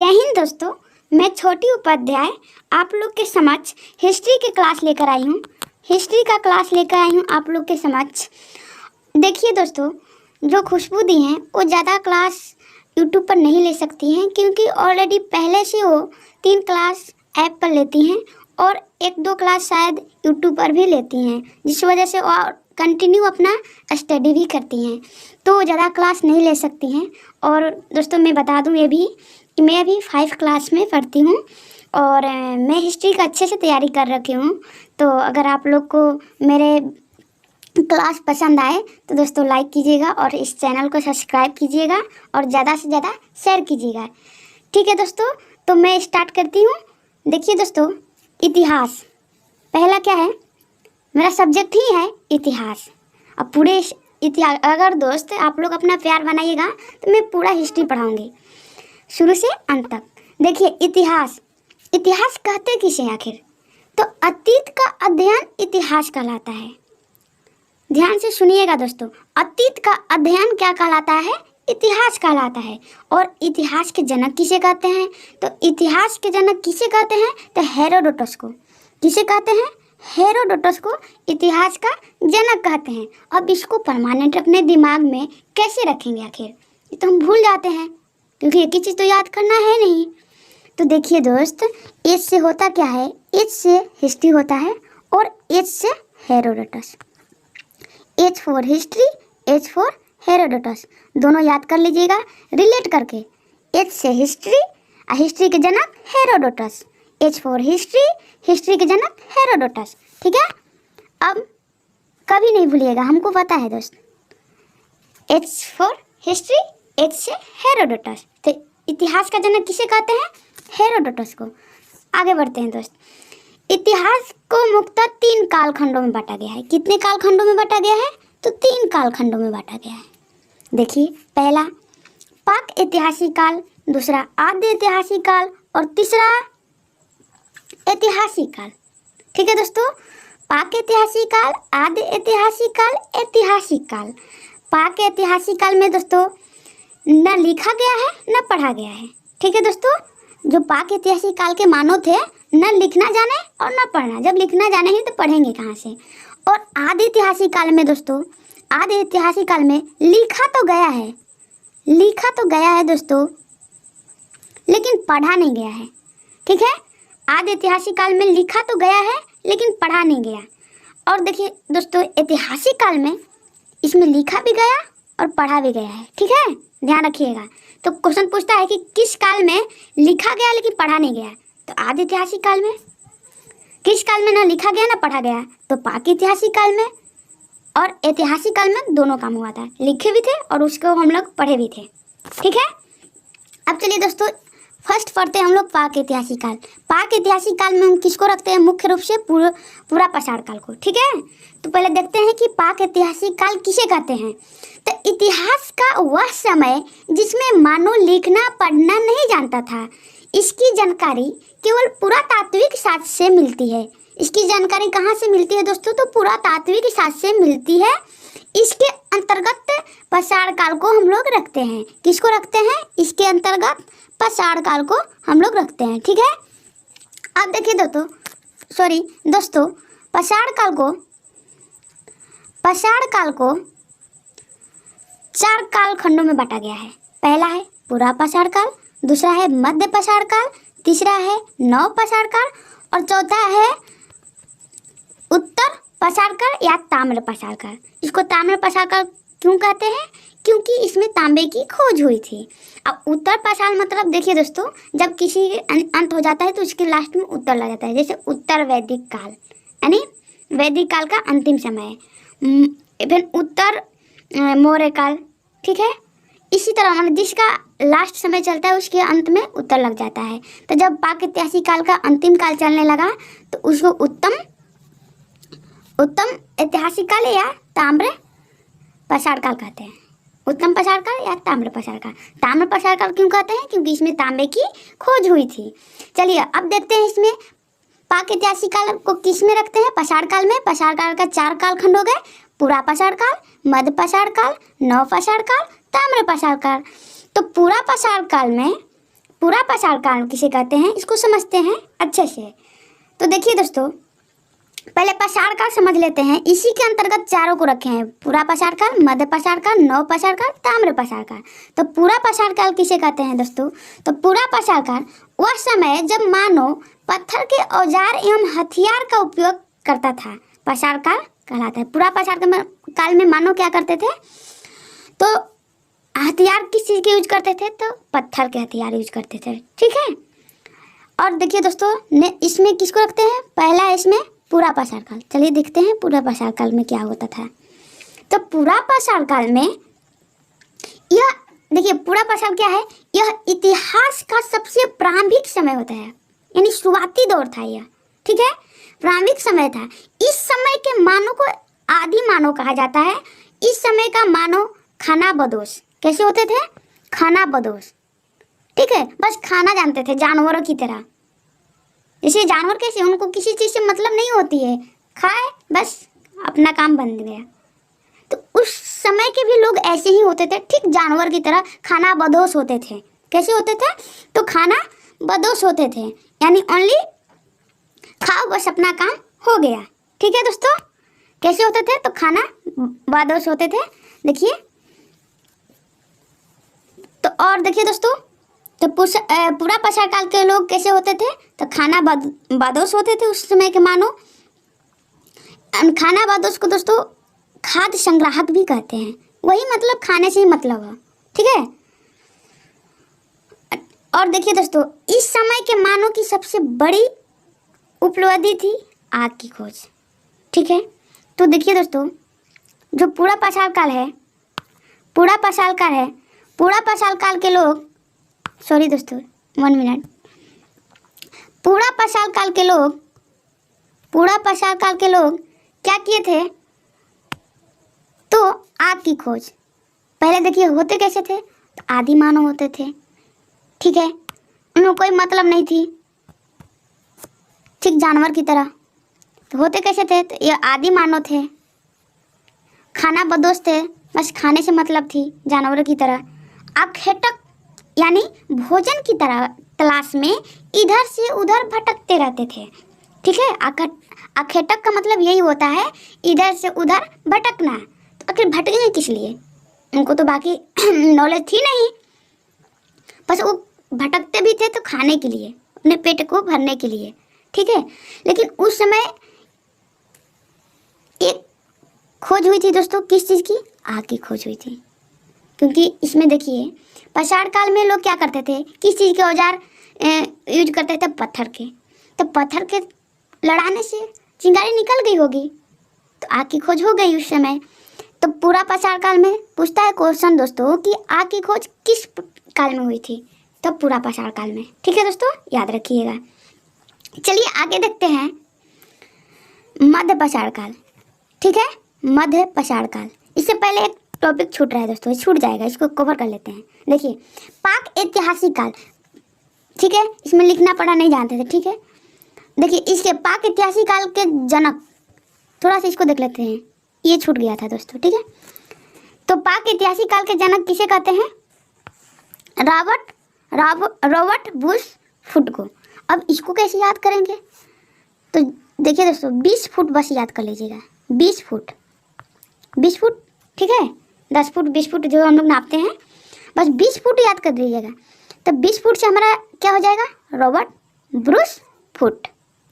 जय हिंद दोस्तों, मैं छोटी उपाध्याय आप लोग के समक्ष हिस्ट्री की क्लास लेकर आई हूँ। हिस्ट्री का क्लास लेकर आई हूँ आप लोग के समक्ष। देखिए दोस्तों, जो खुशबू दी हैं वो ज़्यादा क्लास यूट्यूब पर नहीं ले सकती हैं, क्योंकि ऑलरेडी पहले से वो 3 क्लास ऐप पर लेती हैं और 1-2 क्लास शायद यूट्यूब पर भी लेती हैं, जिस वजह से वो कंटिन्यू अपना स्टडी भी करती हैं, तो ज़्यादा क्लास नहीं ले सकती हैं। और दोस्तों मैं बता दूं ये भी कि मैं अभी 5 क्लास में पढ़ती हूँ और मैं हिस्ट्री का अच्छे से तैयारी कर रखी हूँ। तो अगर आप लोग को मेरे क्लास पसंद आए तो दोस्तों लाइक कीजिएगा और इस चैनल को सब्सक्राइब कीजिएगा और ज़्यादा से ज़्यादा शेयर कीजिएगा। ठीक है दोस्तों, तो मैं स्टार्ट करती हूँ। देखिए दोस्तों, इतिहास पहला क्या है, मेरा सब्जेक्ट ही है इतिहास। अब पूरे इतिहास, अगर दोस्त आप लोग अपना प्यार बनाइएगा तो मैं पूरा हिस्ट्री पढ़ाऊँगी शुरू से अंत तक। देखिए इतिहास, इतिहास कहते किसे आखिर, तो अतीत का अध्ययन इतिहास कहलाता है। ध्यान से सुनिएगा दोस्तों, अतीत का अध्ययन क्या कहलाता है, इतिहास कहलाता है। और इतिहास के जनक किसे कहते हैं, तो इतिहास के जनक किसे कहते हैं, तो हेरोडोटस को। किसे कहते हैं, हेरोडोटस को इतिहास का जनक कहते हैं। अब इसको परमानेंट अपने दिमाग में कैसे रखेंगे आखिर, ये तो हम भूल जाते हैं, क्योंकि एक ही चीज़ तो याद करना है नहीं। तो देखिए दोस्त, एच से होता क्या है, एच से हिस्ट्री होता है और एच से Herodotus. H for history, H for Herodotus, दोनों याद कर लीजिएगा रिलेट करके। एच से हिस्ट्री, हिस्ट्री के जनक Herodotus. H for history, history के जनक हेरोडोटस। ठीक है, अब कभी नहीं भूलिएगा, हमको पता है दोस्त। एच फॉर हिस्ट्री, एच से हेरोडोटस। तो इतिहास का जनक किसे कहते हैं, हेरोडोटस को। आगे बढ़ते हैं दोस्त। इतिहास को मुख्यतः 3 कालखंडों में बांटा गया है। कितने कालखंडों में बांटा गया है, तो 3 कालखंडों में बांटा गया है। देखिए, पहला पाक ऐतिहासिक काल, दूसरा आद्य ऐतिहासिक काल और तीसरा ऐतिहासिक काल। ठीक है दोस्तों, पाक ऐतिहासिक काल, आद्य ऐतिहासिक काल, ऐतिहासिक काल। पाक ऐतिहासिक काल में दोस्तों न लिखा गया है न पढ़ा गया है। ठीक है दोस्तों, जो पाक ऐतिहासिक काल के मानव थे, न लिखना जाने और न पढ़ना। जब लिखना जाने ही तो पढ़ेंगे कहाँ से। और आदि ऐतिहासिक काल में दोस्तों, आदि ऐतिहासिक काल में लिखा तो गया है, लिखा तो गया है दोस्तों, लेकिन पढ़ा नहीं गया है। ठीक है, आदि ऐतिहासिक काल में लिखा तो गया है लेकिन पढ़ा नहीं गया। और देखिए दोस्तों, ऐतिहासिक काल में इसमें लिखा भी गया और पढ़ा भी गया है। ठीक है, ध्यान रखिएगा। तो क्वेश्चन पूछता है कि किस काल में लिखा गया लेकिन पढ़ा नहीं गया, तो आदि ऐतिहासिक काल में। किस काल में ना लिखा गया ना पढ़ा गया, तो पाक ऐतिहासिक काल में। और ऐतिहासिक काल में दोनों काम हुआ था, लिखे भी थे और उसको हम लोग पढ़े भी थे। ठीक है, अब चलिए दोस्तों फर्स्ट पढ़ते हैं हम लोग पाक ऐतिहासिक काल। पाक ऐतिहासिक काल में हम किसको रखते हैं, मुख्य रूप से पूरा पाषाण काल को। ठीक है, तो पहले देखते हैं कि पाक ऐतिहासिक काल किसे कहते हैं। तो इतिहास का वह समय जिसमें मानव लिखना पढ़ना नहीं जानता था। इसकी जानकारी केवल पुरातात्विक साक्ष्य से मिलती है। इसकी जानकारी कहाँ से मिलती है दोस्तों, तो पुरातात्विक साक्ष्य से मिलती है। इसके अंतर्गत पाषाण काल को हम लोग रखते हैं। किसको रखते हैं, इसके अंतर्गत पाषाण काल को हम लोग रखते हैं। ठीक है, अब देखिए दोस्तों पाषाण काल को 4 कालखंडों में बांटा गया है। पहला है पूरा पाषाण काल, दूसरा है मध्य पाषाण काल, तीसरा है नव पाषाण काल और चौथा है उत्तर पाषाण काल या ताम्र पाषाण काल। इसको ताम्र पाषाण काल क्यों कहते हैं, क्योंकि इसमें तांबे की खोज हुई थी। अब उत्तर पाषाण मतलब देखिए दोस्तों, जब किसी अंत हो जाता है तो उसके लास्ट में उत्तर लग जाता है। जैसे उत्तर वैदिक काल, यानी वैदिक काल का अंतिम समय, फिर उत्तर मौर्य काल। ठीक है, इसी तरह मतलब जिसका लास्ट समय चलता है उसके अंत में उत्तर लग जाता है। तो जब पाक ऐतिहासिक काल का अंतिम काल चलने लगा तो उसको उत्तम ऐतिहासिक काल या ताम्र पाषाण काल कहते हैं। उत्तम पाषाण काल या ताम्र पाषाण काल। ताम्र पाषाण काल क्यों कहते हैं, क्योंकि इसमें तांबे की खोज हुई थी। चलिए अब देखते हैं इसमें पाक ऐतिहासिक काल को किस में रखते हैं, पाषाण काल में। पाषाण काल का 4 कालखंड हो गए, पूरा पाषाण काल, मध्य पाषाण काल, नव पाषाण काल, ताम्र पाषाण काल। तो पूरा पाषाण काल में पूरा पाषाण काल किसे कहते हैं, इसको समझते हैं अच्छे से। तो देखिए दोस्तों, पहले पाषाण काल समझ लेते हैं। इसी के अंतर्गत चारों को रखे हैं, पूरा पाषाण काल, मध्य पाषाण काल, नव पाषाण काल, ताम्र पाषाण काल। तो पूरा पाषाण काल किसे कहते हैं दोस्तों, तो पूरा पाषाण काल वह समय जब मानव पत्थर के औजार एवं हथियार का उपयोग करता था, पाषाण काल कहलाता है। पूरा पाषाण काल में मानव क्या करते थे, तो हथियार किस चीज़ के यूज करते थे, तो पत्थर के हथियार यूज करते थे, ठीक है। और देखिए दोस्तों, इसमें किसको रखते हैं, पहला है इसमें पूरा पाषाण काल। चलिए देखते हैं पूरा पाषाण काल में क्या होता था। तो पूरा पाषाण काल में यह देखिए, पूरा पाषाण क्या है, यह इतिहास का सबसे प्रारंभिक समय होता है, यानी शुरुआती दौर था यह, ठीक है, प्रारंभिक समय था। इस समय के मानव को आदि मानव कहा जाता है। इस समय का मानव खानाबदोश कैसे होते थे, खानाबदोश, ठीक है, बस खाना जानते थे जानवरों की तरह। जैसे जानवर कैसे, उनको किसी चीज़ से मतलब नहीं होती है, खाए बस अपना काम बन गया। तो उस समय के भी लोग ऐसे ही होते थे, ठीक जानवर की तरह खाना बदोश होते थे। कैसे होते थे, तो खाना बदोश होते थे, यानी ओनली खाओ बस अपना काम हो गया, ठीक है दोस्तों। कैसे होते थे, तो खाना बदोश होते थे। देखिए तो, और देखिए दोस्तों, तो पूरा पाषाण काल के लोग कैसे होते थे, तो खाना बदोश होते थे उस समय के मानो। खाना बदोश को दोस्तों खाद्य संग्राहक भी कहते हैं, वही मतलब खाने से ही मतलब है, ठीक है। और देखिए दोस्तों, इस समय के मानव की सबसे बड़ी उपलब्धि थी आग की खोज, ठीक है। तो देखिए दोस्तों, जो पूरा पाषाण काल है, पूरा पाषाण काल है, पूरा पाषाण काल के लोग, सॉरी दोस्तों 1 मिनट, पूरा पाषाण काल के लोग, पूरा पाषाण काल के लोग क्या किए थे, तो आग की खोज। पहले देखिए होते कैसे थे, तो आदि मानव होते थे, ठीक है, उन्हें कोई मतलब नहीं थी, ठीक जानवर की तरह। तो होते कैसे थे, तो ये आदि मानव थे, खाना बदोश थे, बस खाने से मतलब थी जानवरों की तरह। आखेटक यानी भोजन की तरह तलाश में इधर से उधर भटकते रहते थे, ठीक है। आखेटक का मतलब यही होता है, इधर से उधर भटकना। तो आखिर भटकेंगे किस लिए, उनको तो बाकी नॉलेज थी नहीं, बस वो भटकते भी थे तो खाने के लिए, अपने पेट को भरने के लिए, ठीक है। लेकिन उस समय एक खोज हुई थी दोस्तों, किस चीज़ की, आग की खोज हुई थी। क्योंकि इसमें देखिए पाषाण काल में लोग क्या करते थे, किस चीज़ के औजार यूज करते थे, पत्थर के। तो पत्थर के लड़ाने से चिंगारी निकल गई होगी, तो आग की खोज हो गई उस समय। तो पूरा पाषाण काल में पूछता है क्वेश्चन दोस्तों कि आग की खोज किस काल में हुई थी, तो पूरा पाषाण काल में, ठीक है दोस्तों, याद रखिएगा। चलिए आगे देखते हैं मध्य पाषाण काल, ठीक है, मध्य पाषाण काल। इससे पहले एक टॉपिक छूट रहा है दोस्तों, छूट जाएगा, इसको कवर कर लेते हैं। देखिए पाक ऐतिहासिक काल, ठीक है, इसमें लिखना पढ़ा नहीं जानते थे, ठीक है। देखिए इसके पाक ऐतिहासिक काल के जनक, थोड़ा सा इसको देख लेते हैं, ये छूट गया था दोस्तों, ठीक है। तो पाक ऐतिहासिक काल के जनक किसे कहते हैं, रॉबर्ट बुश फुट को। अब इसको कैसे याद करेंगे, तो देखिए दोस्तों 20 फुट बस याद कर लीजिएगा, 20 फुट, 20 फुट, ठीक है, 10 फुट 20 फुट जो हम लोग नापते हैं, बस 20 फुट याद कर लीजिएगा। तो 20 फुट से हमारा क्या हो जाएगा, रॉबर्ट ब्रूस फुट,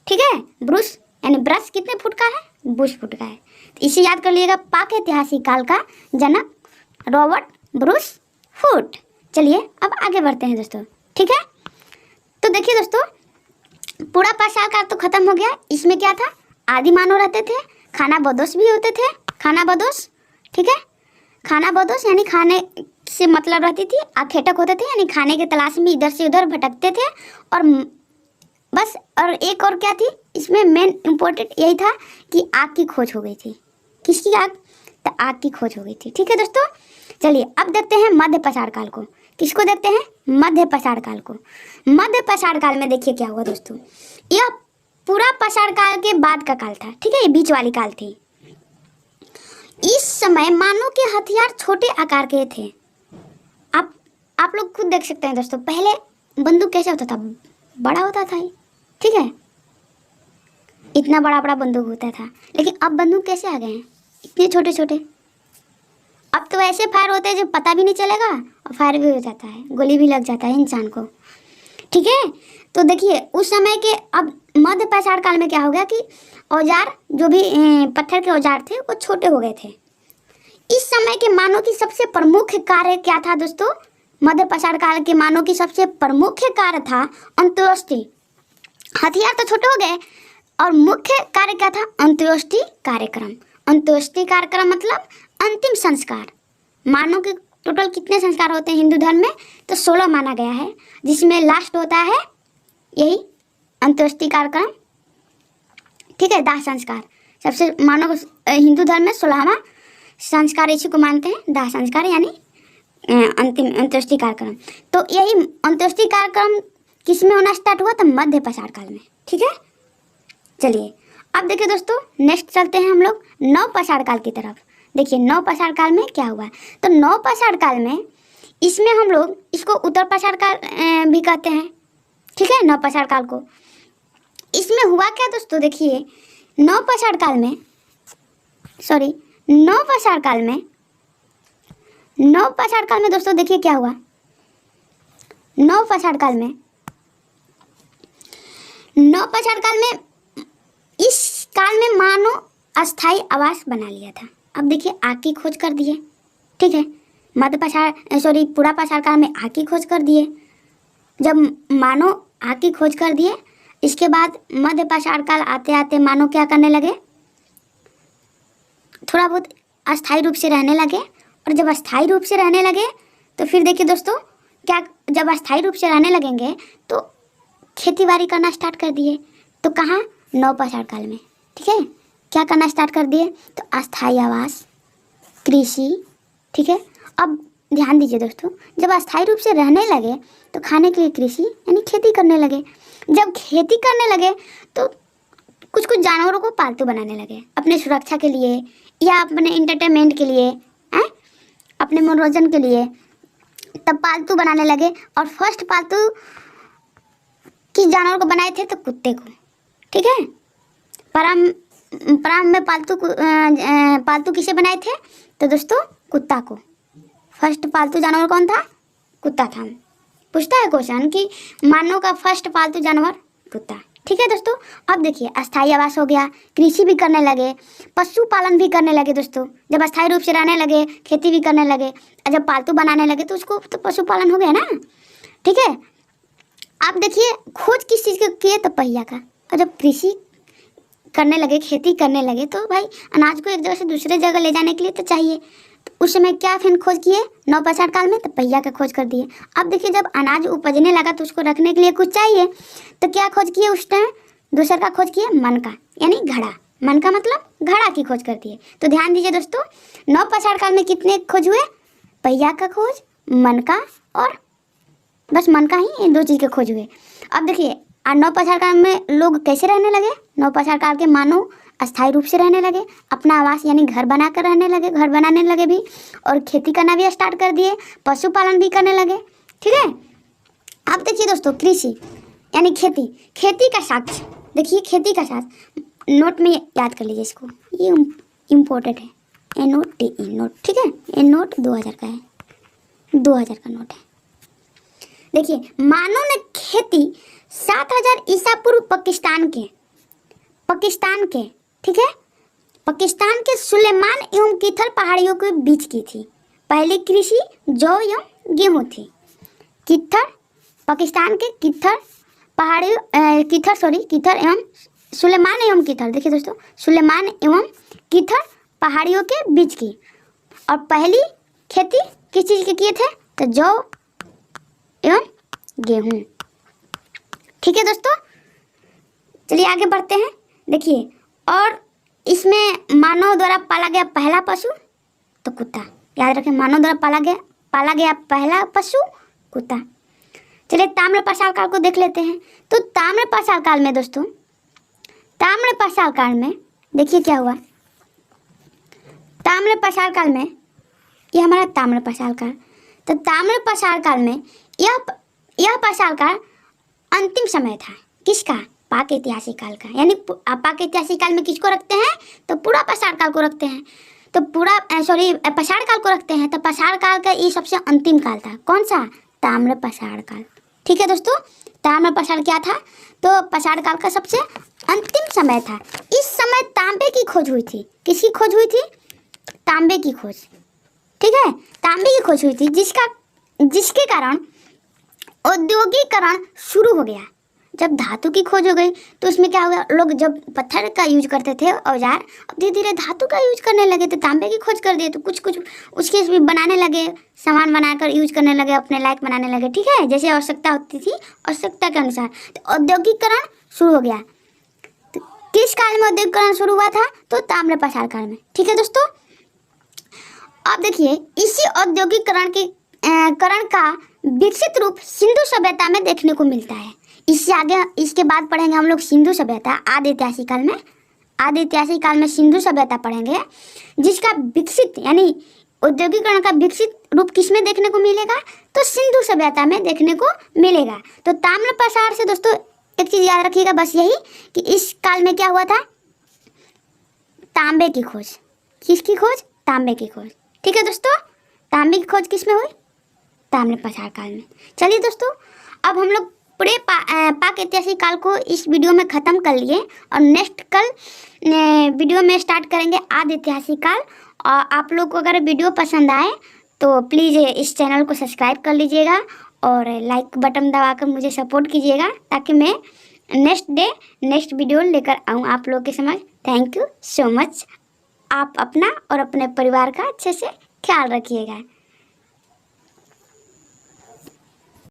ठीक है। ब्रूस यानी ब्रश कितने फुट का है, बुश फुट का है, तो इसे याद कर लीजिएगा, पाक ऐतिहासिक काल का जनक रॉबर्ट ब्रूस फुट। चलिए अब आगे बढ़ते हैं दोस्तों, ठीक है। तो देखिए दोस्तों, पूरा पाषाण काल तो खत्म हो गया। इसमें क्या था, आदि मानव रहते थे, खाना बदोश भी होते थे, खाना बदोश, ठीक है, खाना बदोश यानी खाने से मतलब रहती थी। आखेटक होते थे यानी खाने के तलाश में इधर से उधर भटकते थे, और बस, और एक और क्या थी इसमें मेन इम्पोर्टेंट यही था कि आग की खोज हो गई थी। किसकी आग, तो आग की खोज हो गई थी, ठीक है दोस्तों। चलिए अब देखते हैं मध्य पाषाण काल को। किसको देखते हैं, मध्य पाषाण काल को। मध्य पाषाण काल में देखिए क्या हुआ दोस्तों, यह पूरा पाषाण काल के बाद का काल था, ठीक है, ये बीच वाली काल थी। इस समय मानव के हथियार छोटे आकार के थे। आप लोग खुद देख सकते हैं दोस्तों, पहले बंदूक कैसे होता था, बड़ा होता था ये, ठीक है, इतना बड़ा बड़ा बंदूक होता था। लेकिन अब बंदूक कैसे आ गए हैं, इतने छोटे छोटे। अब तो ऐसे फायर होते हैं जो पता भी नहीं चलेगा और फायर भी हो जाता है, गोली भी लग जाता है इंसान को, ठीक है। तो देखिए उस समय के, अब मध्य पाषाण काल में क्या हो गया कि औजार जो भी पत्थर के औजार थे वो छोटे हो गए थे। इस समय के मानव की सबसे प्रमुख कार्य क्या था दोस्तों, मध्य पाषाण काल के मानव की सबसे प्रमुख कार्य था अंत्येष्टि। हथियार तो छोटे हो गए और मुख्य कार्य क्या था, अंत्येष्टि कार्यक्रम। अंत्येष्टि कार्यक्रम मतलब अंतिम संस्कार। मानव के टोटल कितने संस्कार होते हैं हिंदू धर्म में, तो 16 माना गया है, जिसमें लास्ट होता है यही अंत्येष्टि कार्यक्रम, ठीक है, दाह संस्कार। सबसे मानव हिंदू धर्म में 16वां संस्कार इसी को मानते हैं, दाह संस्कार यानी अंतिम अंत्येष्टि कार्यक्रम। तो यही अंत्येष्टि कार्यक्रम किस में होना स्टार्ट हुआ, तो मध्य पाषाण काल में, ठीक है। चलिए अब देखिए दोस्तों, नेक्स्ट चलते हैं हम लोग नव पाषाण काल की तरफ। देखिए नव पाषाण काल में क्या हुआ, तो नव पाषाण काल में इसमें हम लोग इसको उत्तर पाषाण काल भी कहते हैं, ठीक है, नव पाषाण काल को। इसमें हुआ क्या दोस्तों, देखिए नव पाषाण काल में, सॉरी नव पाषाण काल में, नव पाषाण काल में दोस्तों देखिए क्या हुआ। नव पाषाण काल में, नव पाषाण काल में, इस काल में मानव अस्थाई आवास बना लिया था। अब देखिए आग की खोज कर दिए, ठीक है, मध्य पाषाण सॉरी पूरा पाषाण काल में आग की खोज कर दिए। जब मानव आग की खोज कर दिए, इसके बाद मध्य पाषाण काल आते आते मानव क्या करने लगे, थोड़ा बहुत अस्थायी रूप से रहने लगे। और जब अस्थायी रूप से रहने लगे तो फिर देखिए दोस्तों क्या, जब अस्थायी रूप से रहने लगेंगे तो खेती बाड़ी करना स्टार्ट कर दिए। तो कहाँ, नव पाषाण काल में, ठीक है, क्या करना स्टार्ट कर दिए, तो अस्थायी आवास, कृषि, ठीक है। अब ध्यान दीजिए दोस्तों, जब अस्थायी रूप से रहने लगे तो खाने के लिए कृषि यानी खेती करने लगे। जब खेती करने लगे तो कुछ कुछ जानवरों को पालतू बनाने लगे, अपने सुरक्षा के लिए या अपने इंटरटेनमेंट के लिए, हैं, अपने मनोरंजन के लिए, तब पालतू बनाने लगे। और फर्स्ट पालतू किस जानवर को बनाए थे, तो कुत्ते को, ठीक है। प्रारंभ में पालतू किसे बनाए थे, तो दोस्तों कुत्ता को। फर्स्ट पालतू जानवर कौन था, कुत्ता था। पूछता है क्वेश्चन कि मानव का फर्स्ट पालतू जानवर कुत्ता, ठीक है दोस्तों। अब देखिए अस्थायी आवास हो गया, कृषि भी करने लगे, पशुपालन भी करने लगे दोस्तों। जब अस्थायी रूप से रहने लगे, खेती भी करने लगे, और जब पालतू बनाने लगे तो उसको तो पशुपालन हो गया ना, ठीक है। आप देखिए खोज किस चीज़ की है, तो पहिया का। और जब कृषि करने लगे, खेती करने लगे, तो भाई अनाज को एक जगह से दूसरे जगह ले जाने के लिए तो चाहिए। तो उस समय क्या फिर खोज किए नव पाषाण काल में, तो पहिया का खोज कर दिए। अब देखिए जब अनाज उपजने लगा तो उसको रखने के लिए कुछ चाहिए, तो क्या खोज किए उस टाइम, दूसर का खोज किए, मन का यानी घड़ा। मन का मतलब घड़ा की खोज कर दिए। तो ध्यान दीजिए दोस्तों, नव पाषाण काल में कितने खोज हुए, पहिया का खोज, मन का, और बस मन का ही, ये 2 चीज़ के खोज हुए। अब देखिए नव पाषाण काल में लोग कैसे रहने लगे, नव पाषाण काल के मानव अस्थायी रूप से रहने लगे, अपना आवास यानी घर बनाकर रहने लगे, घर बनाने लगे भी, और खेती करना भी स्टार्ट कर दिए, पशुपालन भी करने लगे, ठीक है। अब देखिए दोस्तों कृषि यानी खेती, खेती का साक्ष्य, देखिए खेती का साक्ष्य नोट में याद कर लीजिए इसको, ये इम्पोर्टेंट है, NOTE नोट, ठीक है। ये नोट 2000 का है, 2000 का नोट है। देखिए मानव ने खेती 7000 ईसा पूर्व पाकिस्तान के, ठीक है, पाकिस्तान के सुलेमान एवं किथर पहाड़ियों के बीच की थी। पहली कृषि जौ एवं गेहूँ थी। किथर, पाकिस्तान के किथर पहाड़ी, किथर एवं सुलेमान एवं किथर, देखिए दोस्तों सुलेमान एवं किथर पहाड़ियों के बीच की। और पहली खेती किस चीज़ के किए थे, तो जौ एवं गेहूँ, ठीक है दोस्तों। चलिए आगे बढ़ते हैं। देखिए और इसमें मानव द्वारा पाला गया पहला पशु तो कुत्ता, याद रखें, मानव द्वारा पाला गया पहला पशु कुत्ता। चलिए ताम्र पाषाण काल को देख लेते हैं। तो ताम्र पाषाण काल में दोस्तों, ताम्र पाषाण काल में देखिए क्या हुआ। ताम्र पाषाण काल में, ये हमारा ताम्र पाषाण काल, तो ताम्र पाषाण काल में यह यह पाषाण काल अंतिम समय था। किसका? पाक ऐतिहासिक काल का। यानी पाक ऐतिहासिक काल में किसको रखते हैं? तो पूरा पाषाण काल को रखते हैं। तो पूरा पाषाण काल को रखते हैं। तो पाषाण काल का ये सबसे अंतिम काल था। कौन सा? ताम्र पाषाण काल। ठीक है दोस्तों, ताम्र पाषाण क्या था? तो पाषाण काल का सबसे अंतिम समय था। इस समय तांबे की खोज हुई थी। किसकी खोज हुई थी? तांबे की खोज। ठीक है, तांबे की खोज हुई थी, जिसके कारण औद्योगिकरण शुरू हो गया। जब धातु की खोज हो गई तो उसमें क्या हुआ, लोग जब पत्थर का यूज करते थे औजार, अब धीरे धीरे धातु का यूज करने लगे। तो तांबे की खोज कर दिए तो कुछ कुछ उसके बनाने लगे, सामान बनाकर यूज करने लगे, अपने लायक बनाने लगे। ठीक है, जैसे आवश्यकता होती थी, आवश्यकता के अनुसार। तो औद्योगिकरण शुरू हो गया। तो किस काल में औद्योगिकरण शुरू हुआ था? तो ताम्र पाषाण काल में। ठीक है दोस्तों, अब देखिए इसी औद्योगिकरण का विकसित रूप सिंधु सभ्यता में देखने को मिलता है। इससे आगे, इसके बाद पढ़ेंगे हम लोग सिंधु सभ्यता आदि ऐतिहासिक काल में। आदि ऐतिहासिक काल में सिंधु सभ्यता पढ़ेंगे, जिसका विकसित यानी औद्योगिकरण का विकसित रूप किसमें देखने को मिलेगा? तो सिंधु सभ्यता में देखने को मिलेगा। तो ताम्र पाषाण से दोस्तों एक चीज याद रखिएगा, बस यही कि इस काल में क्या हुआ था? तांबे की खोज। किसकी खोज? तांबे की खोज। ठीक है दोस्तों, तांबे की खोज किस में हुई? ताम्र पाषाण काल में। चलिए दोस्तों, अब हम लोग पूरे पाक ऐतिहासिक काल को इस वीडियो में ख़त्म कर लिए और नेक्स्ट कल वीडियो में स्टार्ट करेंगे आदि ऐतिहासिक काल। और आप लोग को अगर वीडियो पसंद आए तो प्लीज़ इस चैनल को सब्सक्राइब कर लीजिएगा और लाइक बटन दबाकर मुझे सपोर्ट कीजिएगा, ताकि मैं नेक्स्ट वीडियो लेकर आऊँ आप लोग के समझ। Thank you so much. आप अपना और अपने परिवार का अच्छे से ख्याल रखिएगा।